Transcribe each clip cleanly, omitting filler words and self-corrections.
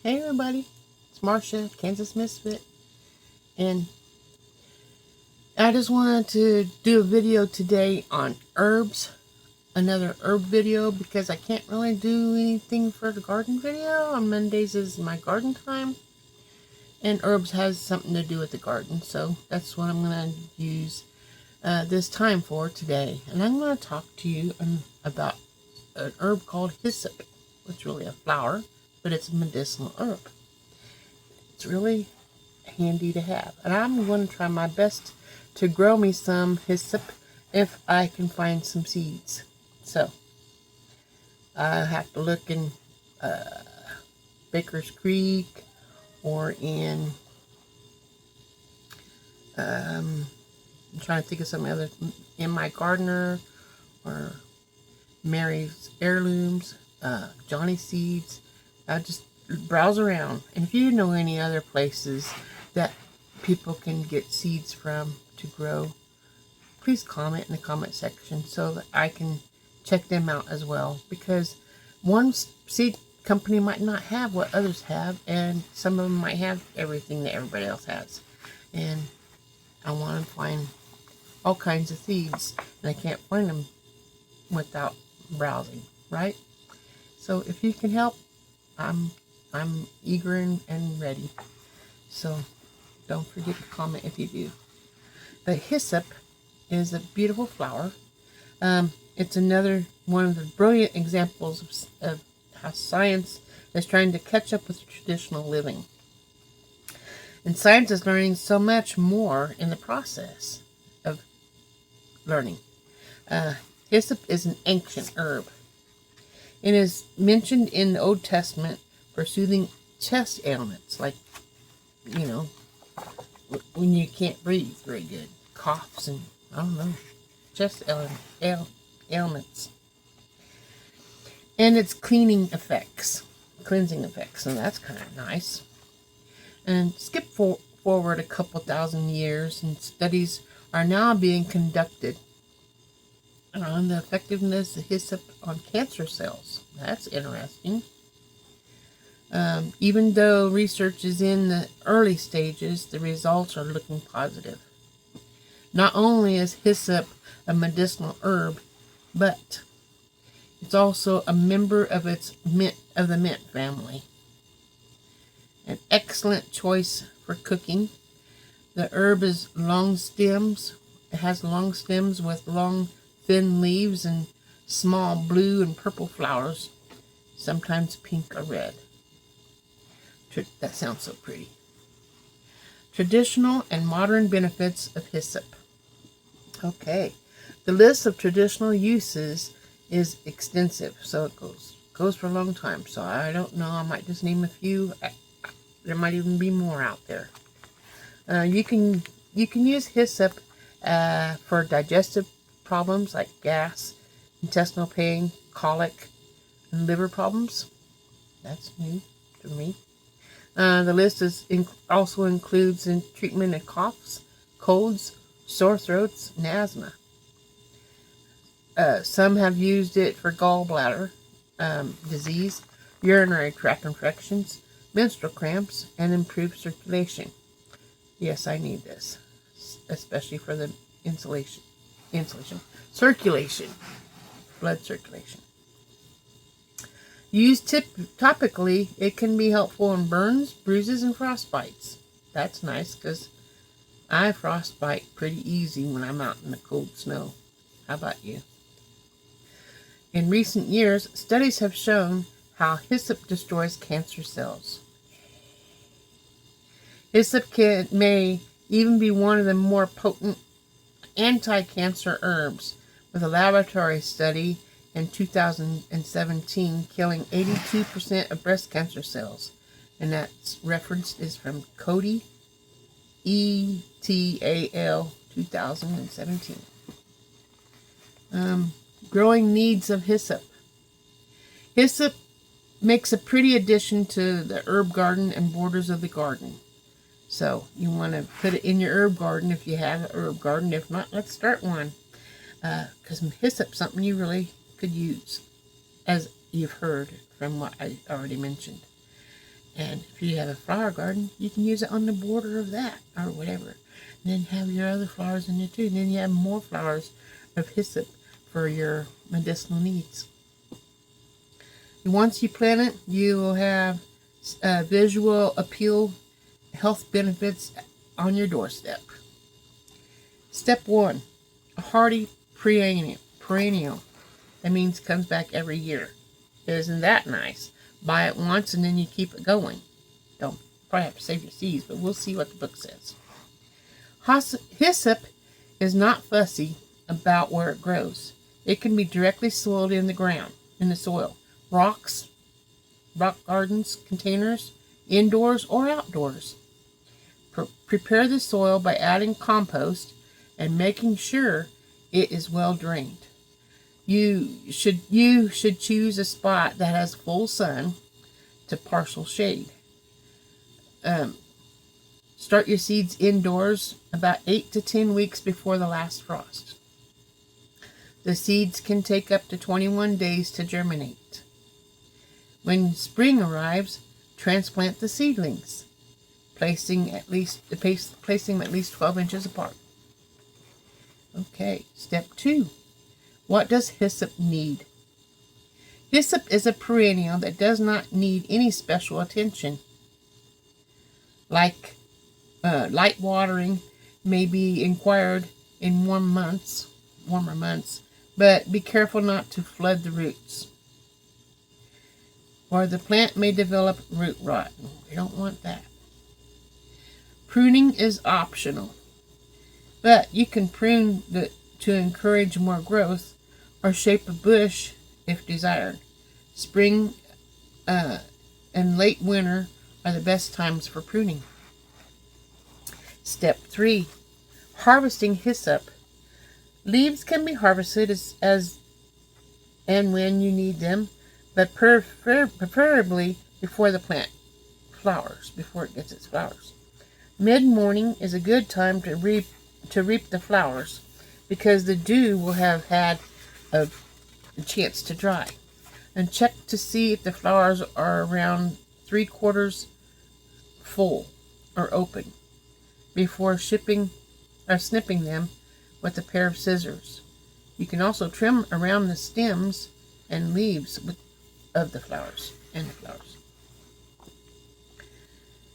Hey everybody, it's Marcia, Kansas Misfit, and I just wanted to do a video today on herbs, another herb video, because I can't really do anything for the garden video. On Mondays is my garden time, and herbs has something to do with the garden, so that's what I'm going to use this time for today. And I'm going to talk to you about an herb called hyssop. It's really a flower, but it's a medicinal herb. It's really handy to have. And I'm going to try my best to grow me some hyssop if I can find some seeds. So I have to look in Baker's Creek or in I'm trying to think of some other, in my gardener or Mary's Heirlooms, Johnny Seeds. I just browse around. And if you know any other places that people can get seeds from to grow, please comment in the comment section so that I can check them out as well. Because one seed company might not have what others have, and some of them might have everything that everybody else has. And I want to find all kinds of seeds, and I can't find them without browsing, right? So if you can help, I'm eager and ready. So don't forget to comment if you do. The hyssop is a beautiful flower. It's another one of the brilliant examples of how science is trying to catch up with traditional living. And science is learning so much more in the process of learning. Hyssop is an ancient herb. It is mentioned in the Old Testament for soothing chest ailments, like, when you can't breathe very good, coughs and, chest ailments. And its cleansing effects, and that's kind of nice. And skip forward a couple thousand years, and studies are now being conducted on the effectiveness of hyssop on cancer cells. That's interesting. Even though research is in the early stages, the results are looking positive. Not only is hyssop a medicinal herb, but it's also a member of the mint family. An excellent choice for cooking. The herb is long stems. It has long stems with long, thin leaves and small blue and purple flowers, sometimes pink or red. That sounds so pretty. Traditional and modern benefits of hyssop. Okay, the list of traditional uses is extensive, so it goes for a long time. So I don't know, I might just name a few. There might even be more out there. You can use hyssop for digestive problems like gas, intestinal pain, colic, and liver problems. That's new to me. The list also includes in treatment of coughs, colds, sore throats, and asthma. Some have used it for gallbladder disease, urinary tract infections, menstrual cramps, and improved circulation. Yes, I need this, especially for the circulation, blood circulation. Used topically, it can be helpful in burns, bruises, and frostbites. That's nice because I frostbite pretty easy when I'm out in the cold snow. How about you? In recent years, studies have shown how hyssop destroys cancer cells. Hyssop may even be one of the more potent anti-cancer herbs, with a laboratory study in 2017 killing 82% of breast cancer cells. And that's referenced is from Cody ETAL 2017. Growing needs of hyssop. Hyssop makes a pretty addition to the herb garden and borders of the garden. So you want to put it in your herb garden if you have an herb garden. If not, let's start one. Because hyssop's something you really could use, as you've heard from what I already mentioned. And if you have a flower garden, you can use it on the border of that or whatever. And then have your other flowers in there too. And then you have more flowers of hyssop for your medicinal needs. Once you plant it, you will have visual appeal health benefits on your doorstep. Step 1, a hardy perennial. That means it comes back every year. Isn't that nice? Buy it once and then you keep it going. Don't probably have to save your seeds, but we'll see what the book says. Hyssop is not fussy about where it grows. It can be directly soiled in the ground, in the soil. Rock gardens, containers, indoors or outdoors. Prepare the soil by adding compost and making sure it is well drained. You should choose a spot that has full sun to partial shade. Start your seeds indoors about 8 to 10 weeks before the last frost. The seeds can take up to 21 days to germinate. When spring arrives, transplant the seedlings, placing them at least 12 inches apart. Okay, step 2. What does hyssop need? Hyssop is a perennial that does not need any special attention. Like light watering may be required in warmer months, but be careful not to flood the roots, or the plant may develop root rot. We don't want that. Pruning is optional, but you can prune to encourage more growth or shape a bush if desired. Spring and late winter are the best times for pruning. Step 3. Harvesting hyssop. Leaves can be harvested as and when you need them, but preferably before the plant flowers, before it gets its flowers. Mid-morning is a good time to reap the flowers because the dew will have had a chance to dry. And check to see if the flowers are around 3/4 full or open before snipping them with a pair of scissors. You can also trim around the stems and leaves of the flowers.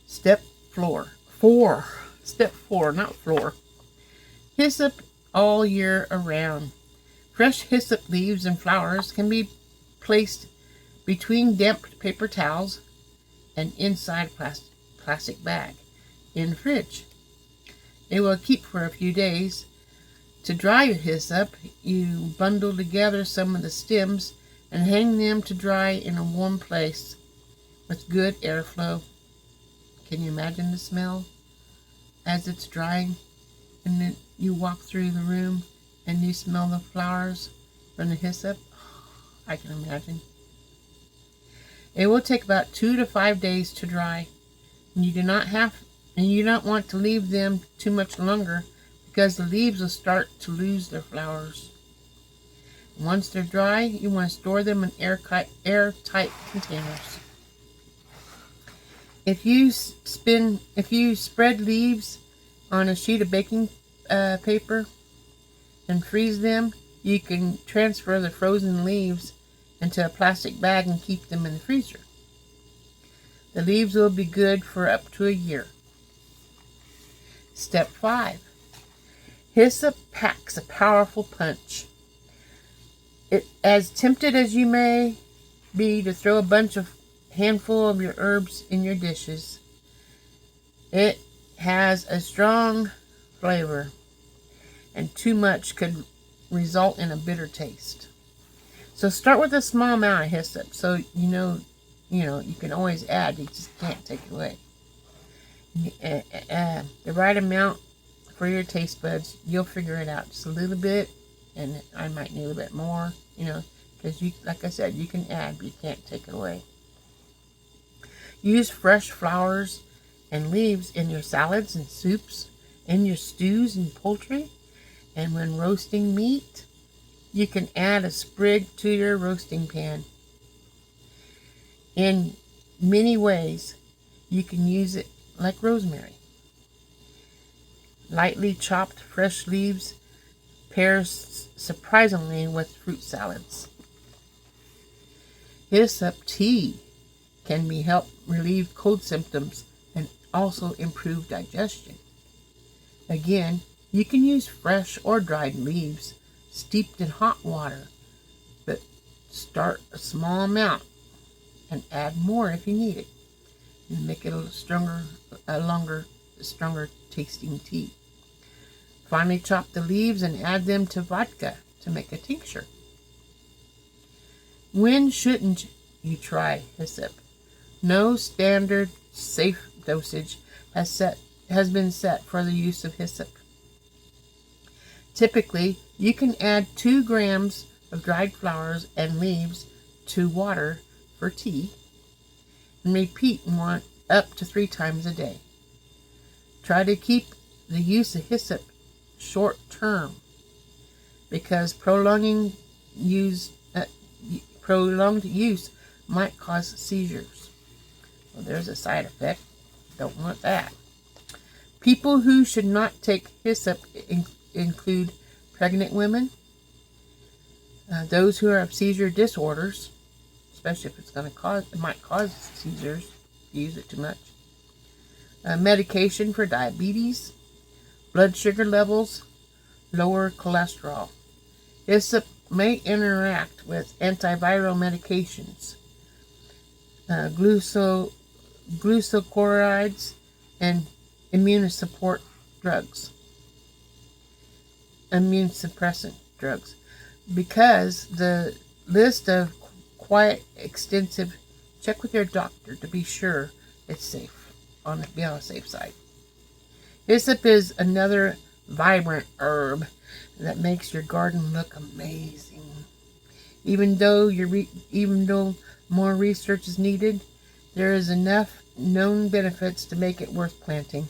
Step 4. Step 4, not floor. Hyssop all year around. Fresh hyssop leaves and flowers can be placed between damp paper towels and inside a plastic bag in the fridge. It will keep for a few days. To dry your hyssop, you bundle together some of the stems and hang them to dry in a warm place with good airflow. Can you imagine the smell as it's drying? And then you walk through the room and you smell the flowers from the hyssop. I can imagine. It will take about 2 to 5 days to dry. And you don't want to leave them too much longer because the leaves will start to lose their flowers. Once they're dry, you want to store them in airtight containers. If you spread leaves on a sheet of baking paper and freeze them, you can transfer the frozen leaves into a plastic bag and keep them in the freezer. The leaves will be good for up to a year. Step 5. Hyssop packs a powerful punch. As tempted as you may be to throw a handful of your herbs in your dishes, it has a strong flavor, and too much could result in a bitter taste. So start with a small amount of hyssop, so you can always add. You just can't take it away. The right amount for your taste buds, you'll figure it out. Just a little bit, and I might need a little bit more, because like I said, you can add, but you can't take it away. Use fresh flowers and leaves in your salads and soups, in your stews and poultry, and when roasting meat, you can add a sprig to your roasting pan. In many ways, You can use it like rosemary. Lightly chopped fresh leaves pairs surprisingly with fruit salads. Hyssop tea can help relieve cold symptoms and also improve digestion. Again, you can use fresh or dried leaves steeped in hot water, but start a small amount and add more if you need it, and make it stronger tasting tea. Finally, chop the leaves and add them to vodka to make a tincture. When shouldn't you try hyssop? No standard safe dosage has been set for the use of hyssop. Typically, you can add 2 grams of dried flowers and leaves to water for tea and repeat up to 3 times a day. Try to keep the use of hyssop short term because prolonged use might cause seizures. Well, there's a side effect. Don't want that. People who should not take hyssop include pregnant women, those who have seizure disorders, especially if it might cause seizures if you use it too much. Medication for diabetes, blood sugar levels, lower cholesterol. Hyssop may interact with antiviral medications, glucocorticoids, and immune suppressant drugs. Because the list of quite extensive, check with your doctor to be sure it's safe. Be on the safe side. Hyssop is another vibrant herb that makes your garden look amazing. Even though more research is needed, there is enough known benefits to make it worth planting.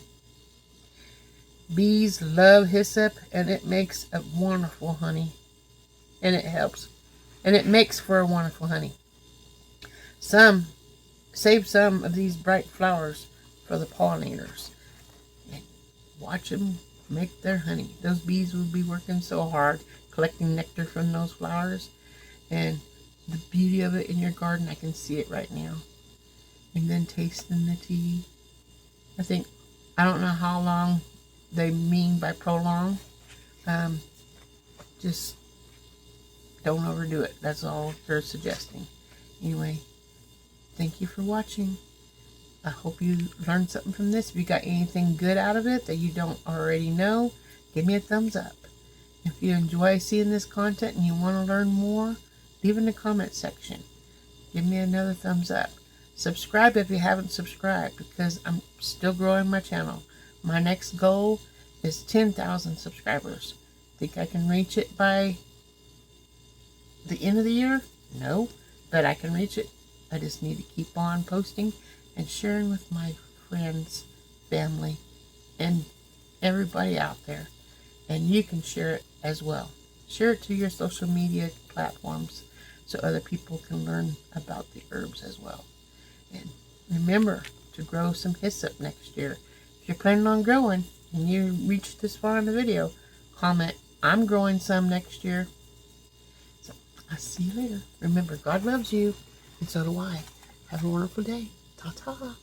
Bees love hyssop, and it makes a wonderful honey. And it makes for a wonderful honey. Save some of these bright flowers for the pollinators. And watch them make their honey. Those bees will be working so hard collecting nectar from those flowers. And the beauty of it in your garden, I can see it right now. And then tasting the tea. I don't know how long they mean by prolong. Just don't overdo it. That's all they're suggesting. Anyway, thank you for watching. I hope you learned something from this. If you got anything good out of it that you don't already know, give me a thumbs up. If you enjoy seeing this content and you want to learn more, leave in the comment section. Give me another thumbs up. Subscribe if you haven't subscribed, because I'm still growing my channel. My next goal is 10,000 subscribers. Think I can reach it by the end of the year? No, but I can reach it. I just need to keep on posting and sharing with my friends, family, and everybody out there. And you can share it as well. Share it to your social media platforms so other people can learn about the herbs as well. And remember to grow some hyssop next year. If you're planning on growing and you reached this far in the video, comment, I'm growing some next year. So I'll see you later. Remember, God loves you, and so do I. Have a wonderful day. Ta-ta.